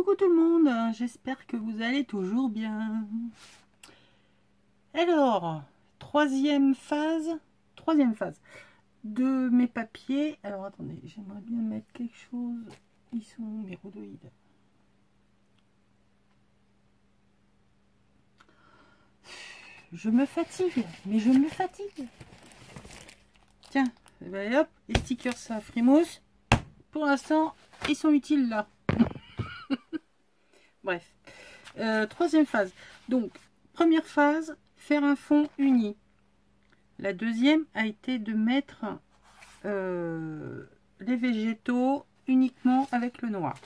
Coucou tout le monde, j'espère que vous allez toujours bien. Alors, troisième phase de mes papiers. Alors attendez, j'aimerais bien mettre quelque chose. Ils sont où mes rhodoïdes? Je me fatigue, mais je me fatigue. Tiens, ben hop, les stickers ça Frimousse. Pour l'instant, ils sont utiles là. Bref, troisième phase. Donc, première phase, faire un fond uni. La deuxième a été de mettre les végétaux uniquement avec le noir.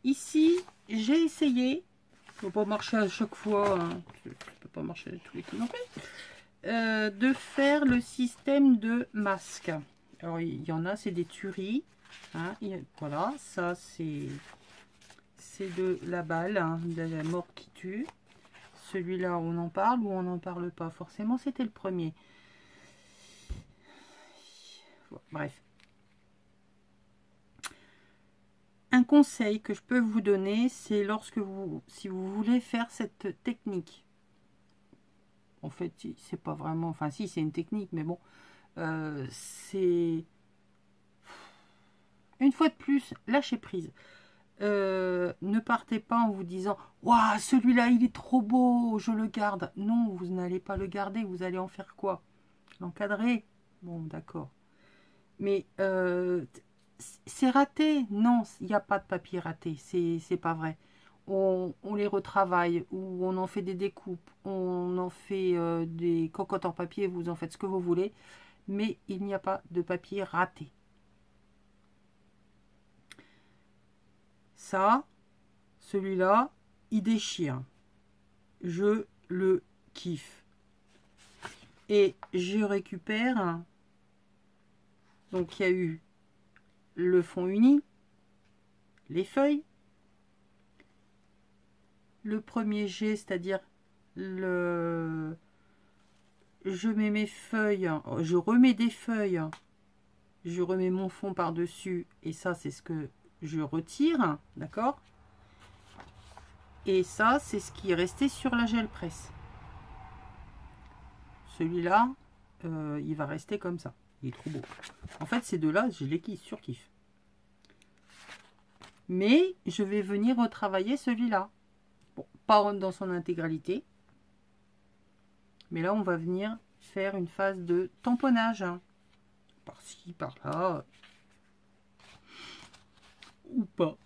Ici, j'ai essayé, il ne faut pas marcher à chaque fois, hein, je ne peux pas marcher à tous les coups non plus, de faire le système de masque. Alors, il y en a, c'est des tueries. Hein, voilà, ça c'est de la balle, hein, de la mort qui tue. Celui-là, on en parle ou on n'en parle pas. Forcément, c'était le premier. Bref. Un conseil que je peux vous donner, c'est si vous voulez faire cette technique. En fait, c'est pas vraiment... Enfin, si, c'est une technique, mais bon. C'est... Une fois de plus, lâchez prise. Ne partez pas en vous disant « Waouh, celui-là, il est trop beau, je le garde. » Non, vous n'allez pas le garder. Vous allez en faire quoi? L'encadrer? Bon, d'accord. Mais c'est raté. Non, il n'y a pas de papier raté. C'est pas vrai. On les retravaille ou on en fait des découpes. On en fait des cocottes en papier. Vous en faites ce que vous voulez. Mais il n'y a pas de papier raté. Ça, celui-là, il déchire. Je le kiffe. Et je récupère. Donc, il y a eu le fond uni, les feuilles, le premier jet, c'est-à-dire je mets mes feuilles, je remets des feuilles, je remets mon fond par-dessus, et ça, c'est ce que je retire, d'accord? Et ça, c'est ce qui est resté sur la gel presse. Celui-là, il va rester comme ça. Il est trop beau. En fait, ces deux-là, je les surkiffe. Mais je vais venir retravailler celui-là. Bon, pas dans son intégralité. Mais là, on va venir faire une phase de tamponnage. Hein. Par-ci, par-là. Ou pas.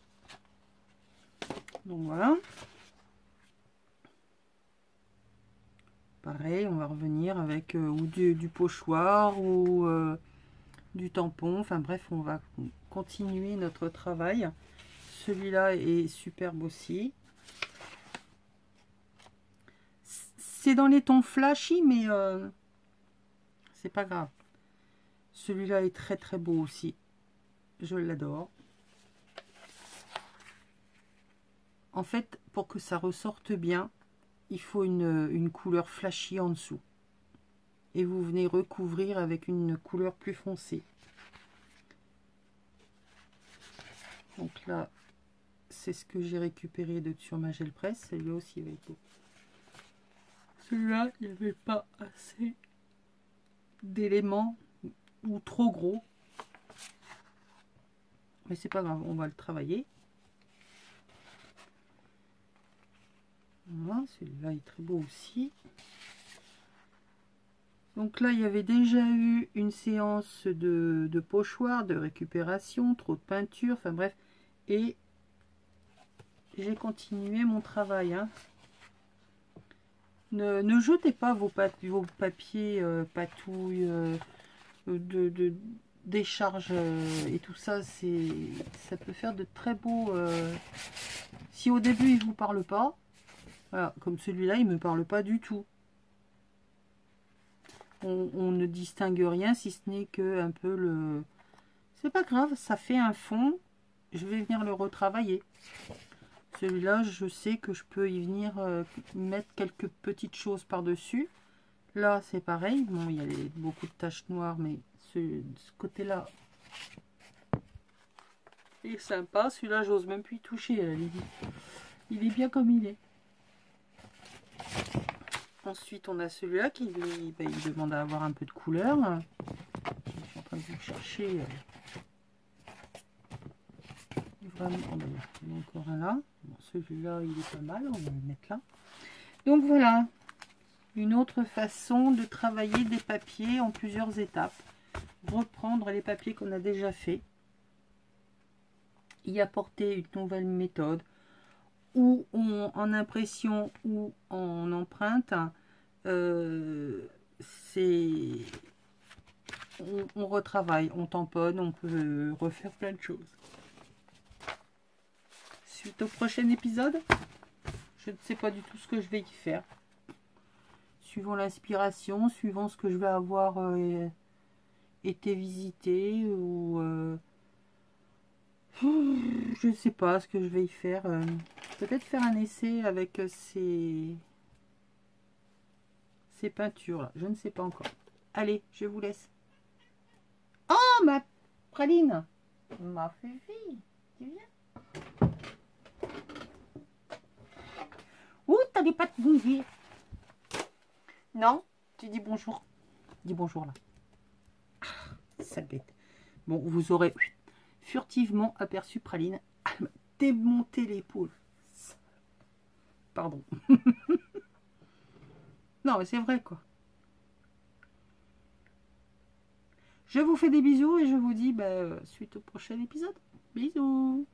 Donc voilà. Pareil, on va revenir avec ou du pochoir ou du tampon. Enfin bref, on va continuer notre travail. Celui-là est superbe aussi. C'est dans les tons flashy, mais c'est pas grave. Celui-là est très très beau aussi. Je l'adore. En fait, pour que ça ressorte bien, il faut une couleur flashy en dessous. Et vous venez recouvrir avec une couleur plus foncée. Donc là, c'est ce que j'ai récupéré sur ma gel presse. Celui-là aussi va être beau. Celui-là, il n'y avait pas assez d'éléments ou trop gros. Mais c'est pas grave, on va le travailler. Voilà, celui-là est très beau aussi. Donc là, il y avait déjà eu une séance de pochoir, de récupération, trop de peinture, enfin bref. Et j'ai continué mon travail. Hein. Ne jetez pas vos papiers patouilles, de décharge et tout ça. Ça peut faire de très beaux... si au début, il ne vous parle pas, voilà, comme celui-là, il ne me parle pas du tout. On ne distingue rien si ce n'est que un peu le... C'est pas grave, ça fait un fond. Je vais venir le retravailler. Celui-là, je sais que je peux y venir mettre quelques petites choses par-dessus. Là, c'est pareil. Bon, il y a beaucoup de taches noires, mais ce côté-là, Il est sympa. Celui-là, j'ose même plus y toucher, à la limite. Il est bien comme il est. Ensuite, on a celui-là qui lui, il demande à avoir un peu de couleur. Je suis en train de le chercher. Vraiment, oh, il y en a encore un là. Bon, celui-là, il est pas mal. On va le mettre là. Donc voilà, une autre façon de travailler des papiers en plusieurs étapes. Reprendre les papiers qu'on a déjà fait, y apporter une nouvelle méthode, ou en impression ou en empreinte. On retravaille, on tamponne, on peut refaire plein de choses. Suite au prochain épisode, je ne sais pas du tout ce que je vais y faire. Suivant l'inspiration, suivant ce que je vais avoir été visité, ou je ne sais pas ce que je vais y faire. Peut-être faire un essai avec ces peintures là, je ne sais pas encore. Allez, je vous laisse. Oh, ma praline, ma fifi, tu viens? Ouh, t'as des pattes mouillées. Non, tu dis bonjour. Dis bonjour là. Ah, sale bête. Bon, vous aurez furtivement aperçu Praline. Elle m'a démonté l'épaule. Pardon. Non, mais c'est vrai quoi. Je vous fais des bisous et je vous dis suite au prochain épisode. Bisous.